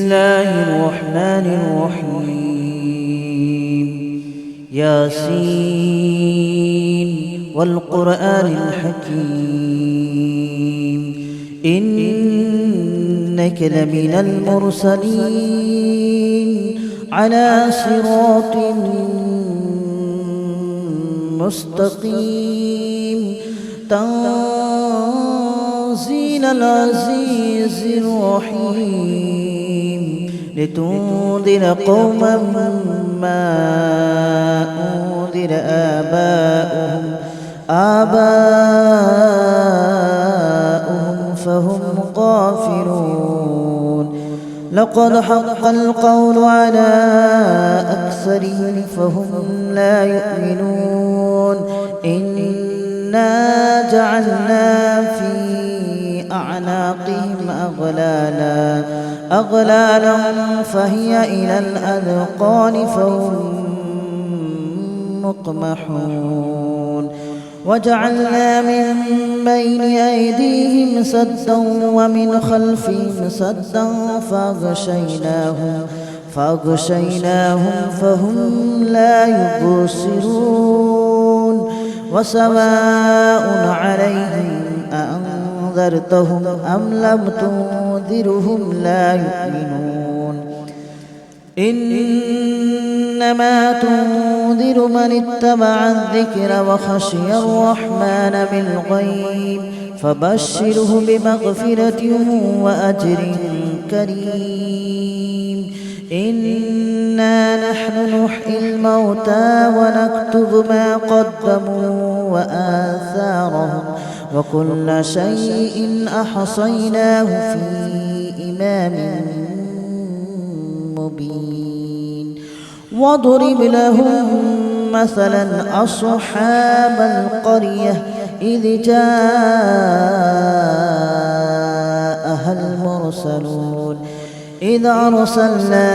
الله الرحمن الرحيم. ياسين والقرآن الحكيم إنك لمن المرسلين على صراط مستقيم تنزيل العزيز الرحيم لتنذر قوما ما أنذر آباؤهم فهم غافلون. لقد حق القول على أكثرهم فهم لا يؤمنون. إنا جعلنا في أعناقهم أغلالا فهي إلى الأذقان فهم مقمحون. وجعلنا من بين أيديهم سدا ومن خلفهم سدا فأغشيناهم فهم لا يبصرون. وسواء عليهم أأنذرتهم أم لم تنذرهم لا يؤمنون. إنما تنذر من اتبع الذكر وخشي الرحمن بالغيب فبشره بمغفرة وأجر كريم. إنا نحن نحيي الموتى ونكتب ما قدموا وآثارهم وكل شيء أحصيناه في إمام مبين. واضرب لهم مثلا أصحاب القرية إذ جاءها المرسلون إذ أرسلنا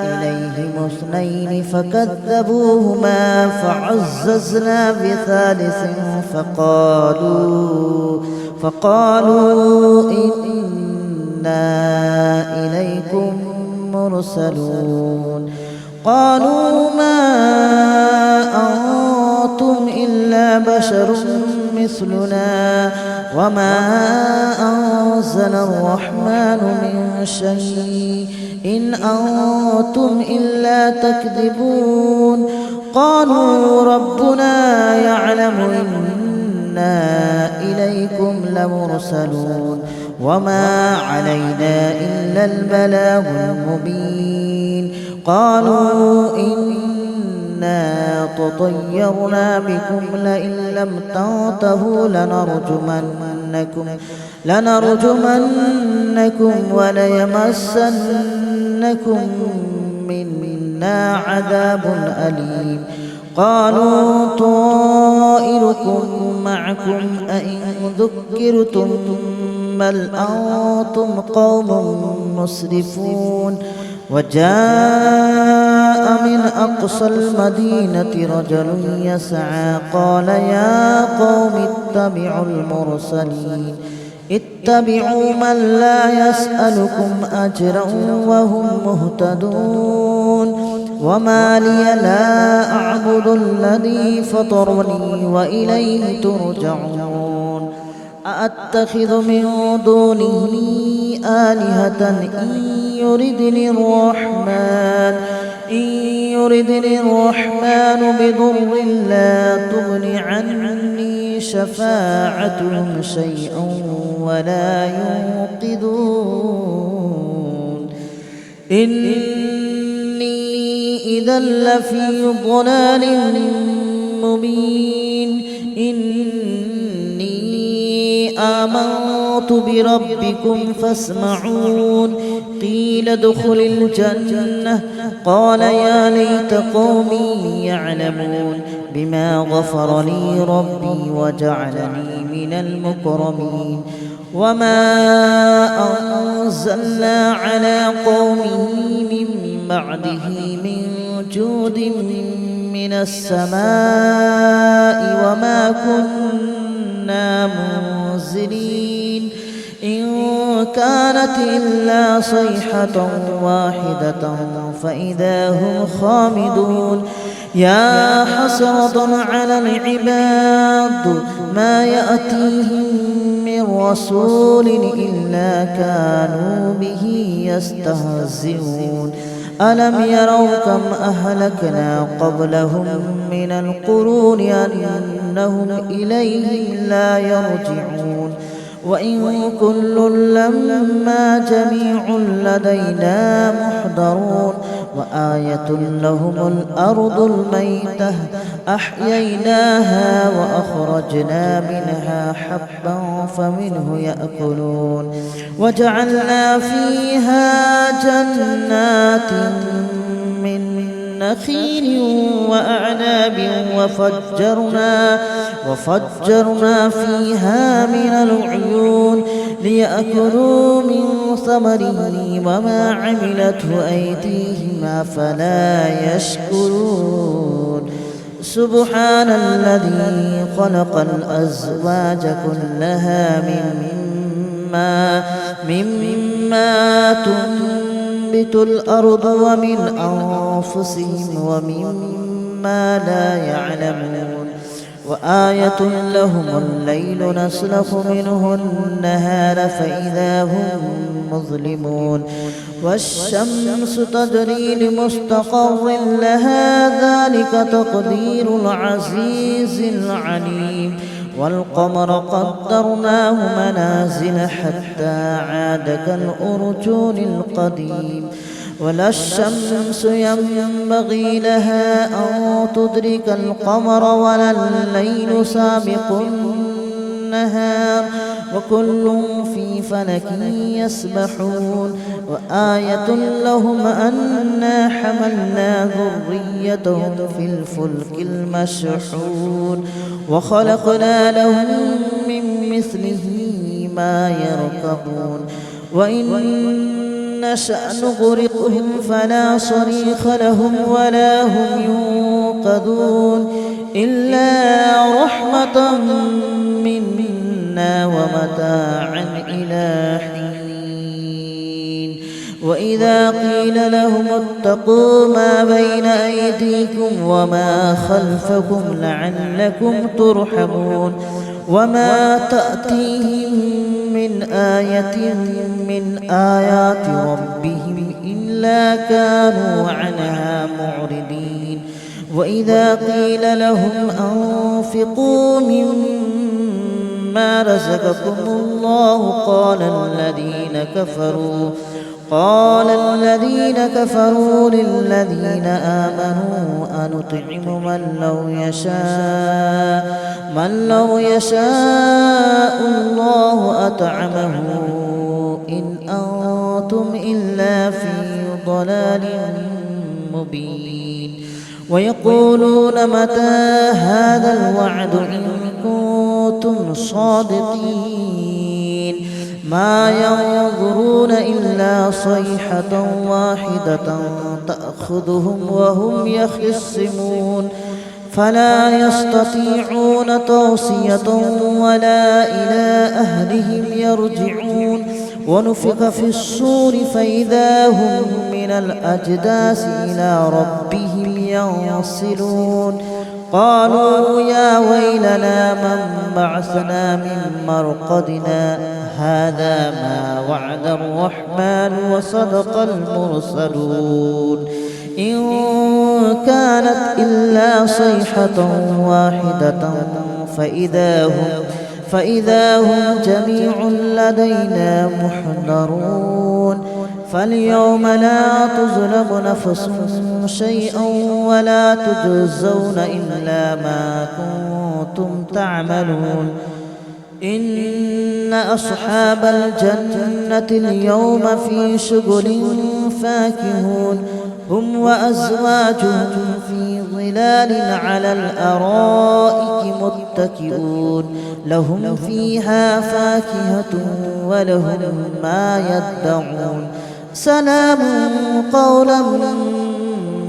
إليهم اثنين فكذبوهما فعززنا بثالث فقالوا إنا إليكم مرسلون. قالوا ما أنتم إلا بشر مثلنا وما أنزل الرحمن من شيء إن أنتم إلا تكذبون. قالوا ربنا يعلم إنا إليكم لمرسلون وما علينا إلا البلاغ المبين. قالوا إنا تطيرنا بكم لئن لم تنتهوا لنرجمنكم وليمسنكم منا عذاب أليم. قالوا طائركم معكم أئن ذكرتم بل أنتم قوم مسرفون. وجاء من أقصى المدينة رجل يسعى قال يا قوم اتبعوا من لا يسألكم أجرا وهم مهتدون. وما لي لا أعبد الذي فطرني وإليه ترجعون. أأتخذ من دونه آلهة إن يردني الرحمن بضر لا تغن عني شفاعتهم شيئا ولا ينقذون. إني إذا لفي ضلال مبين. إني آمنت بربكم فاسمعون. قيل ادخل الجنة قال يا ليت قومي يعلمون بما غفر لي ربي وجعلني من المكرمين. وما أنزلنا على قومه من بعده من جود من السماء وما كنا منزلين. إن كانت إلا صيحة واحدة فإذا هم خامدون يا حسرة على العباد ما يأتيهم من رسول إلا كانوا به يستهزئون ألم يروا كم أهلكنا قبلهم من القرون أنهم إليهم لا يرجعون وإن كل لما جميع لدينا محضرون وآية لهم الأرض الميتة أحييناها وأخرجنا منها حبا فمنه يأكلون وجعلنا فيها جنات من نخيل وأعناب وفجرنا فيها من العيون ليأكلوا من ثمره وما عملته أيديهم أفلا يشكرون سبحان الذي خلق الأزواج كلها مما تنبت الأرض ومن أنفسهم ومما لا يعلمون وآية لهم الليل نسلخ منه النهار فإذا هم مظلمون والشمس تجري لمستقر لها ذلك تقدير العزيز العليم والقمر قدرناه منازل حتى عاد كالأرجون القديم ولا الشمس ينبغي لها أن تدرك القمر ولا الليل سابق النهار وكل في فلك يسبحون وآية لهم أنا حملنا ذريتهم في الفلك المشحون وخلقنا لهم من مثله ما يركبون وإن نشأ نغرقهم فلا صريخ لهم ولا هم ينقذون إلا رحمة منا ومتاعا إلى حين وإذا قيل لهم اتقوا ما بين أيديكم وما خلفكم لعلكم ترحمون وما تأتيهم من آية من آيات ربهم إلا كانوا عنها معرضين وإذا قيل لهم أنفقوا مما رزقكم الله قال الذين كفروا للذين آمنوا أنطعم من لو يشاء الله أطعمه إن أنتم إلا في ضلال مبين ويقولون متى هذا الوعد إن كنتم صادقين ما ينظرون إلا صيحة واحدة تأخذهم وهم يخصمون فلا يستطيعون توصية ولا إلى أهلهم يرجعون ونفخ في الصور فإذا هم من الأجداث إلى ربهم ينسلون قالوا يا ويلنا من بعثنا من مرقدنا هذا ما وعد الرحمن وصدق المرسلون إن كانت إلا صيحة واحدة فإذا هم جميع لدينا محضرون فاليوم لا تظلم نفس شيئا ولا تجزون إلا ما كنتم تعملون إن أصحاب الجنة اليوم في شغل فاكهون هم وأزواجهم في ظلال على الأرائك متكئون لهم فيها فاكهة ولهم ما يدعون سلام قولا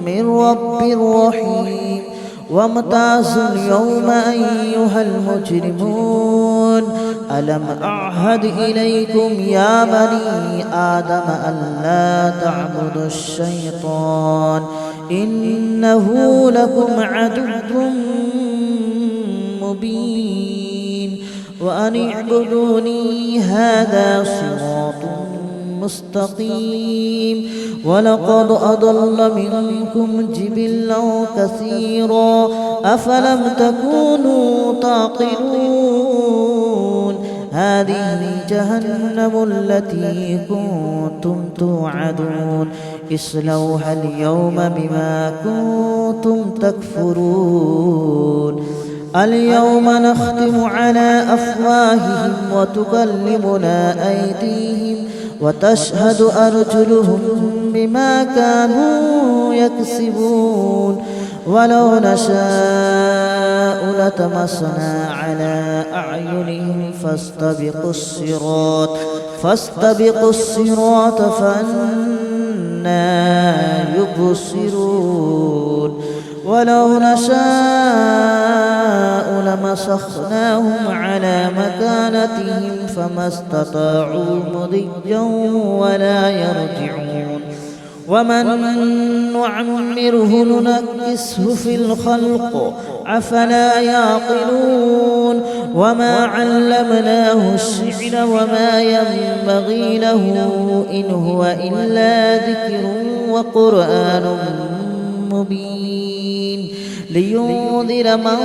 من رب رحيم وامتازوا اليوم أيها المجرمون ألم أعهد إليكم يا بني آدم ألا تعبدوا الشيطان إنه لكم عدو مبين وأن اعبدوني هذا صراط مستقيم ولقد أضل منكم جبلا كثيرا أفلم تكونوا تعقلون هذه جهنم التي كنتم توعدون اصلوها اليوم بما كنتم تكفرون اليوم نختم على أفواههم وتكلمنا أيديهم وتشهد أرجلهم بما كانوا يكسبون ولو نشاء لطمسنا على أعينهم فاستبقوا الصراط فأنى يبصرون ولو نشاء لمسخناهم على مكانتهم فما استطاعوا مضيا ولا يرجعون ومن نعمره ننكسه في الخلق أفلا يعقلون وما علمناه الشعر وما ينبغي له إن هو إلا ذكر وقرآن مبين لينذر من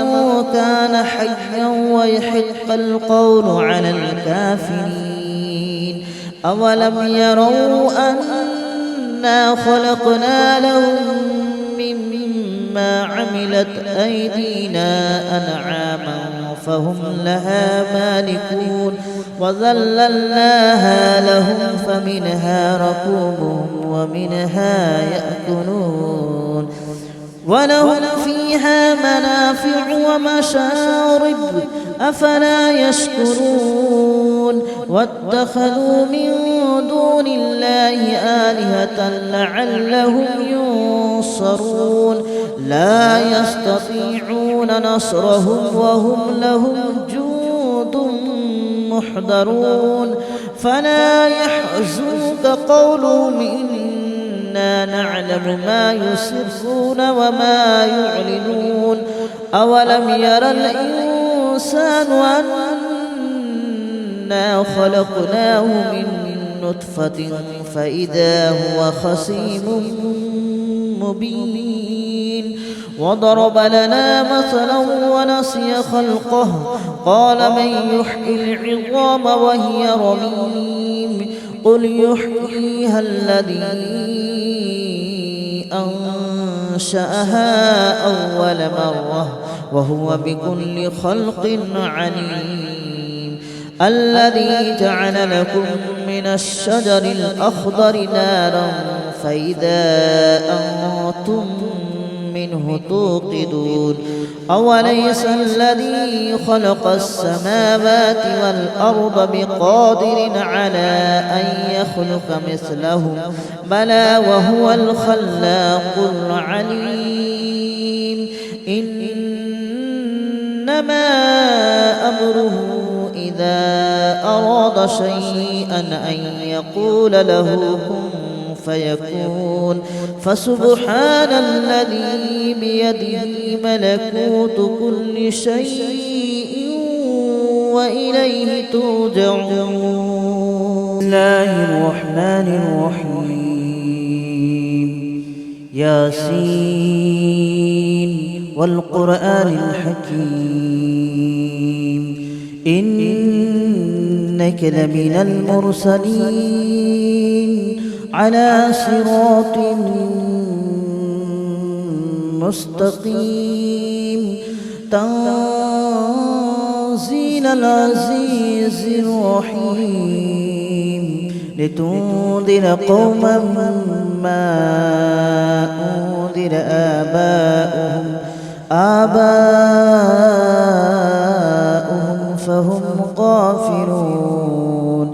كان حيا ويحق القول على الكافرين أولم يروا أنا خلقنا لهم مما عملت أيدينا أنعاما فهم لها مالكون وذللناها لهم فمنها ركوبهم ومنها يأكلون ولهم فيها منافع ومشارب أفلا يشكرون واتخذوا من دون الله آلهة لعلهم ينصرون لا يستطيعون نصرهم وهم لهم جند محضرون فلا يحزنك قولهم إنا نعلم ما يسرون وما يعلنون أولم ير الإنسان أنا خلقناه من نطفة فإذا هو خصيم مبين وضرب لنا مثلا ونسي خلقه قال من يحيي العظام وهي رميم قل يحييها الذي أنشأها أول مرة وهو بكل خلق عليم الذي جعل لكم من الشجر الأخضر نارا فإذا أنتم منه توقدون أوليس الذي خلق السماوات والأرض بقادر على أن يخلق مثلهم بلى وهو الخلاق العليم إنما أمره إذا أراد شيئا أن يقول له كن فيكون فسبحان الذي بيده ملكوت كل شيء وإليه ترجعون. بسم الله الرحمن الرحيم ياسين والقرآن الحكيم إنك لمن المرسلين على صراط مستقيم تنزيل العزيز الرحيم لتنذر قوما ما أنذر آباؤهم فهم غافلون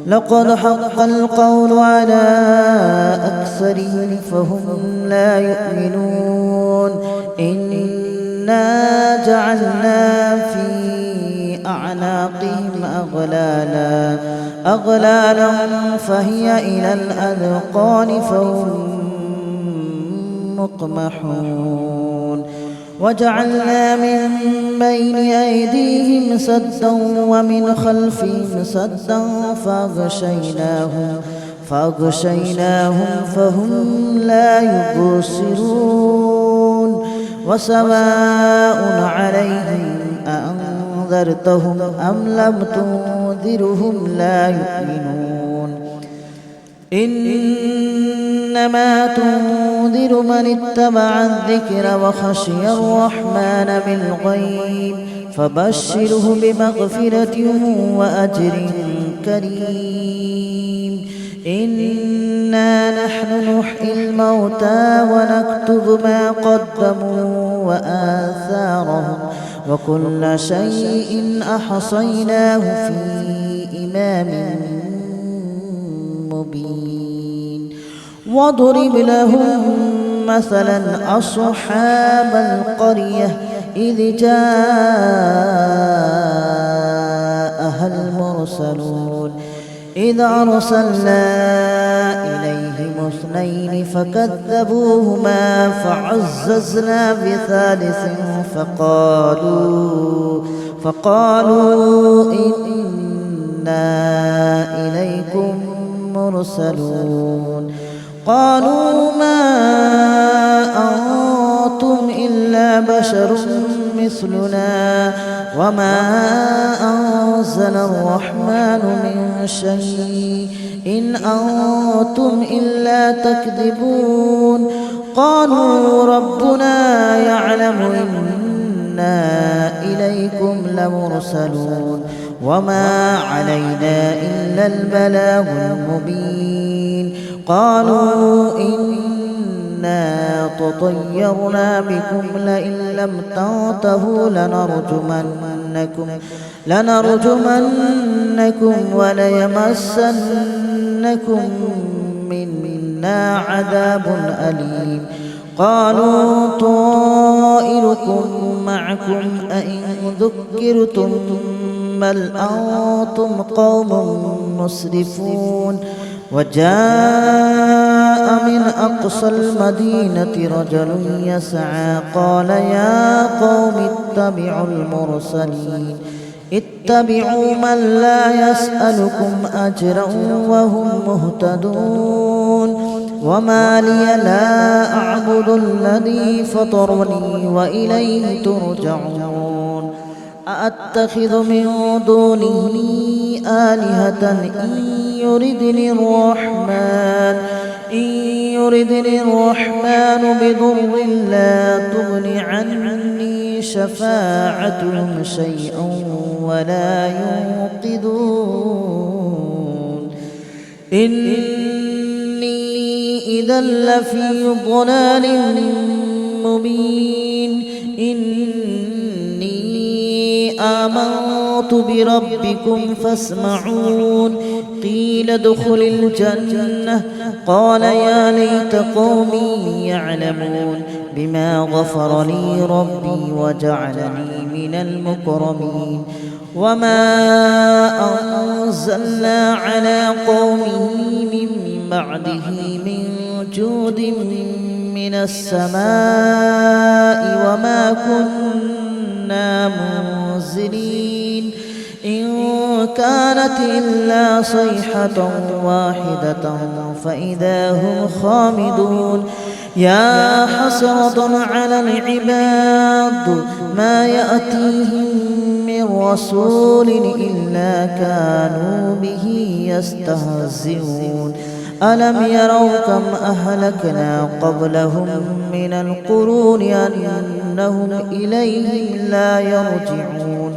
لقد حق القول على أكثرهم فهم لا يؤمنون إنا جعلنا في أعناقهم أغلالا فهي إلى الأذقان فهم مقمحون وجعلنا من بين أيديهم سدا ومن خلفهم سدا فأغشيناهم فهم لا يبصرون وسواء عليهم أأنذرتهم أم لم تنذرهم لا يؤمنون إنما تنذر من اتبع الذكر وخشي الرحمن بالغيب فبشره بمغفرة وأجر كريم إنا نحن نحيي الموتى ونكتب ما قدموا وآثارهم وكل شيء أحصيناه في إمام مبين واضرب لهم مثلا أصحاب القرية إذ جاءها المرسلون إذ أرسلنا إليهم اثنين فكذبوهما فعززنا بثالث فقالوا إنا إليكم مرسلون قالوا ما أنتم إلا بشر مثلنا وما أنزل الرحمن من شيء إن أنتم إلا تكذبون قالوا ربنا يعلم إنا إليكم لمرسلون وما علينا إلا البلاغ المبين قالوا إنا تطيرنا بكم لئن لم تنتهوا لنرجمنكم وليمسنكم منا عذاب أليم قالوا طائركم معكم أئن ذكرتم بل أنتم قوم مسرفون وجاء من أقصى المدينة رجل يسعى قال يا قوم اتبعوا من لا يسألكم أجرا وهم مهتدون وما لي لا أعبد الذي فطرني وإليه ترجعون أأتخذ من دونه آلهة إن يردني الرحمن بضر لا تغن عني شفاعتهم شيئا ولا ينقذون إني إذا لفي ضلال مبين آمنت بربكم فاسمعون قيل ادخل الجنة قال يا ليت قومي يعلمون بما غفر لي ربي وجعلني من المكرمين وما أنزلنا على قومه من بعده من جود من السماء وما كنا منزلين إن كانت إلا صيحة واحدة فإذا هم خامدون يا حسرة على العباد ما يأتيهم من رسول إلا كانوا به يستهزئون ألم يروا كم أهلكنا قبلهم من القرون أنهم إليهم لا يرجعون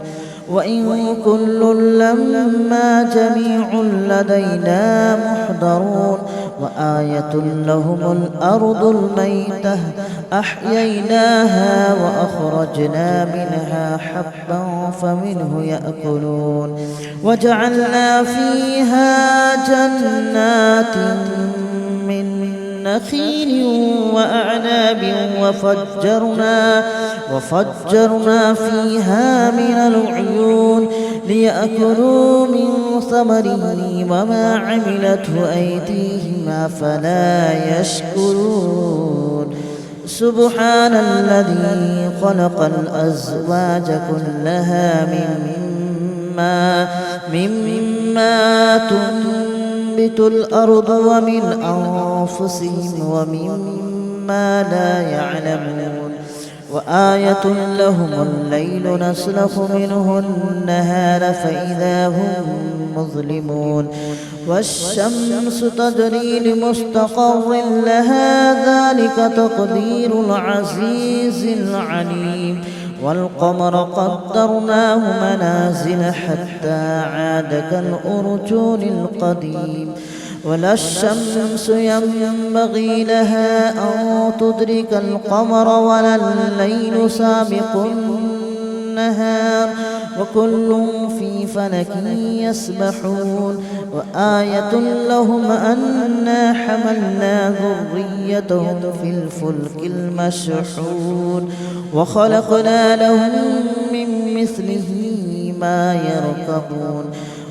وإن كل لما جميع لدينا محضرون وآية لهم الأرض الميتة أحييناها وأخرجنا منها حبا فمنه يأكلون وجعلنا فيها جنات من نخيل وأعناب وفجرنا فيها من العيون ليأكلوا من ثمره وما عملته أيديهم أفلا يشكرون سبحان الذي خلق الأزواج كلها مما تنبت الأرض ومن أنفسهم ومما لا يعلمون وآية لهم الليل نسلخ منه النهار فإذا هم مظلمون والشمس تجري لمستقر لها ذلك تقدير العزيز العليم والقمر قدرناه منازل حتى عاد كالأرجون القديم ولا الشمس ينبغي لها أن تدرك القمر ولا الليل سابق النهار وكل في فلك يسبحون وآية لهم أنا حملنا ذريتهم في الفلك المشحون وخلقنا لهم من مثله ما يركبون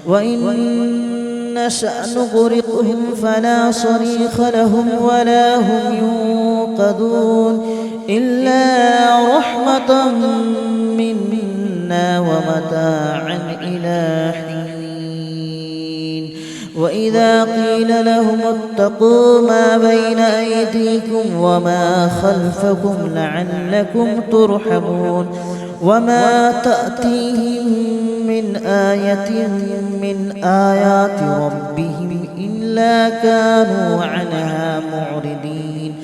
وإن نشأ نغرقهم فلا صريخ لهم ولا هم ينقذون إلا رحمة منا ومتاعا إلى حين وإذا قيل لهم اتقوا ما بين أيديكم وما خلفكم لعلكم ترحمون وما تأتيهم من آية من آيات ربهم إلا كانوا عنها معرضين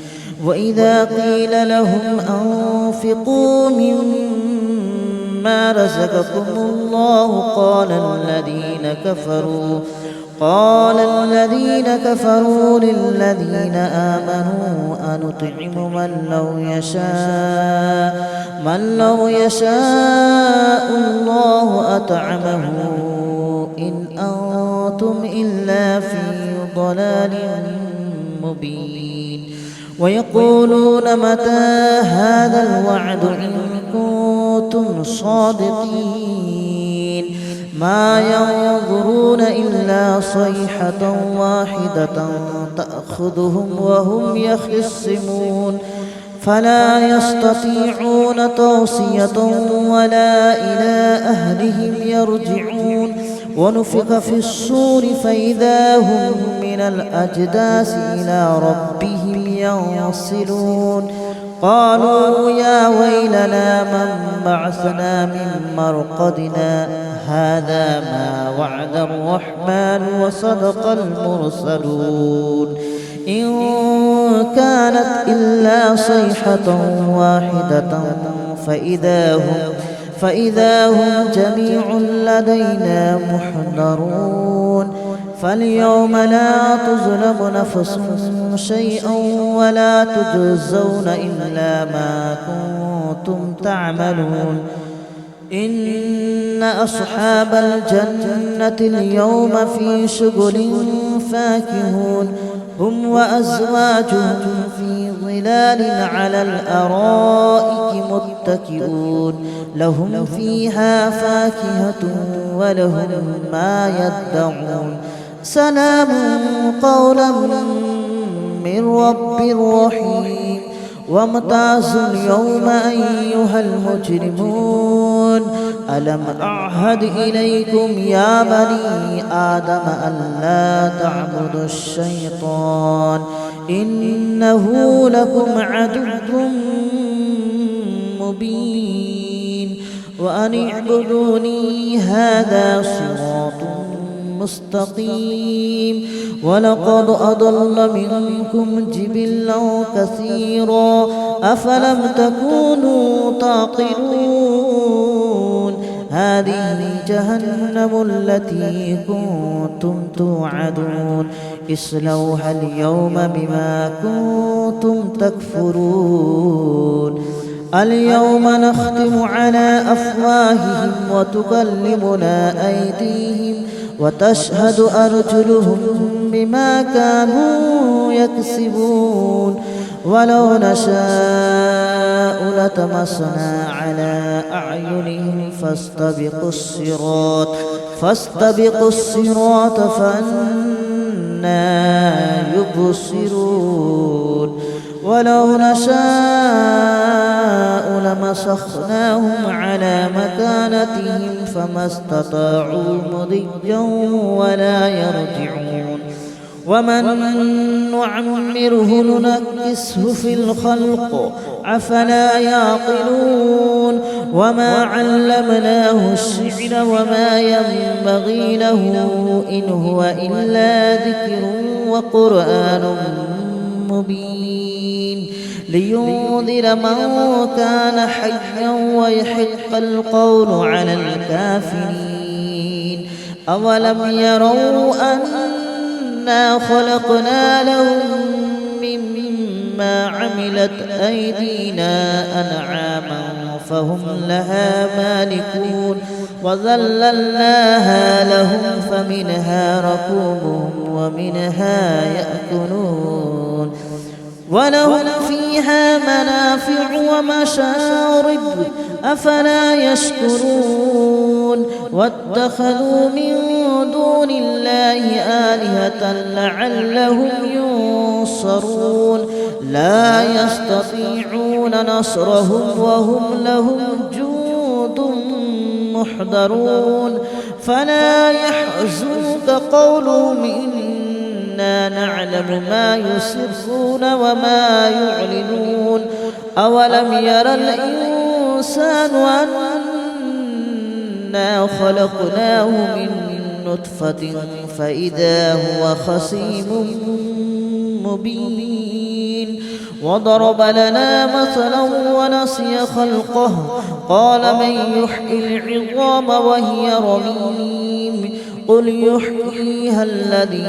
وإذا قيل لهم أنفقوا مما رزقكم الله قال الذين كفروا للذين آمنوا أنطعم من لو يشاء الله أطعمه إن أنتم إلا في ضلال مبين ويقولون متى هذا الوعد إن كنتم صادقين ما ينظرون إلا صيحة واحدة تأخذهم وهم يخصمون فلا يستطيعون توصية ولا إلى أهلهم يرجعون ونفخ في الصور فإذا هم من الأجداث إلى ربهم ينصلون قالوا يا ويلنا من بعثنا من مرقدنا هذا ما وعد الرحمن وصدق المرسلون إن كانت إلا صيحة واحدة فإذا هم جميع لدينا محضرون فاليوم لا تظلم نفس شيئا ولا تجزون إلا ما كنتم تعملون إن أصحاب الجنة اليوم في شغل فاكهون هم وأزواجهم في ظلال على الأرائك متكئون لهم فيها فاكهة ولهم ما يدعون سلام قولا من رب رحيم وامتازوا اليوم أيها المجرمون ألم أعهد إليكم يا بني آدم ألا تعبدوا الشيطان إنه لكم عدو مبين وأن اعبدوني هذا صراط مستقيم ولقد أضل منكم جبلا كثيرا أفلم تكونوا تعقلون هذه جهنم التي كنتم توعدون اصلوها اليوم بما كنتم تكفرون اليوم نختم على أفواههم وتكلمنا أيديهم وتشهد أرجلهم بما كانوا يكسبون ولو نشاء لطمسنا على أعينهم فاستبقوا الصراط فأنى يبصرون ولو نشاء لمسخناهم على مكانتهم فما استطاعوا مضيا ولا يرجعون ومن نعمره ننكسه في الخلق أفلا يعقلون وما علمناه الشعر وما ينبغي له إن هو إلا ذكر وقرآن مبين لينذر من كان حيا ويحق القول على الكافرين أولم يروا أنا خلقنا لهم مما عملت أيدينا أنعاما فهم لها مالكون وذللناها لهم فمنها ركوبهم ومنها يأكلون ولهم فيها منافع ومشارب أفلا يشكرون واتخذوا من دون الله آلهة لعلهم ينصرون لا يستطيعون نصرهم وهم لهم جند محضرون فلا يحزنك قولهم إنا نعلم ما يسرون وما يعلنون أولم ير الإنسان أنا خلقناه من نطفة فإذا هو خصيم مبين وضرب لنا مثلا ونسي خلقه قال من يحيي العظام وهي رميم قل يحييها الذي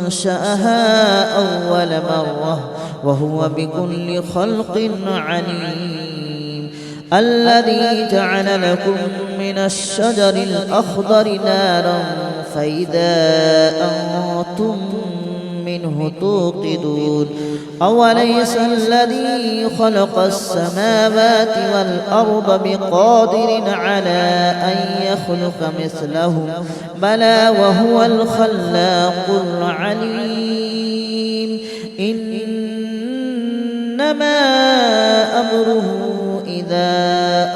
أنشأها أول مرة وهو بكل خلق عليم الذي جعل لكم من الشجر الأخضر نارا فإذا أنتم منه توقدون أوليس الذي خلق السماوات والأرض بقادر على أن يخلق مثلهم بلى وهو الخلاق العليم إنما أمره إذا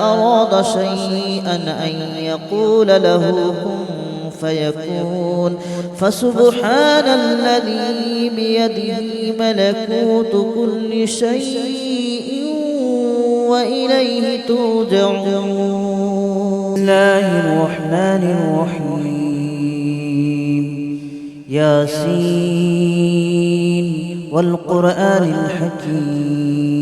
أراد شيئا أن يقول له كن فيكون فسبحان الذي بيده ملكوت كل شيء وإليه ترجعون. بسم الله الرحمن الرحيم ياسين والقرآن الحكيم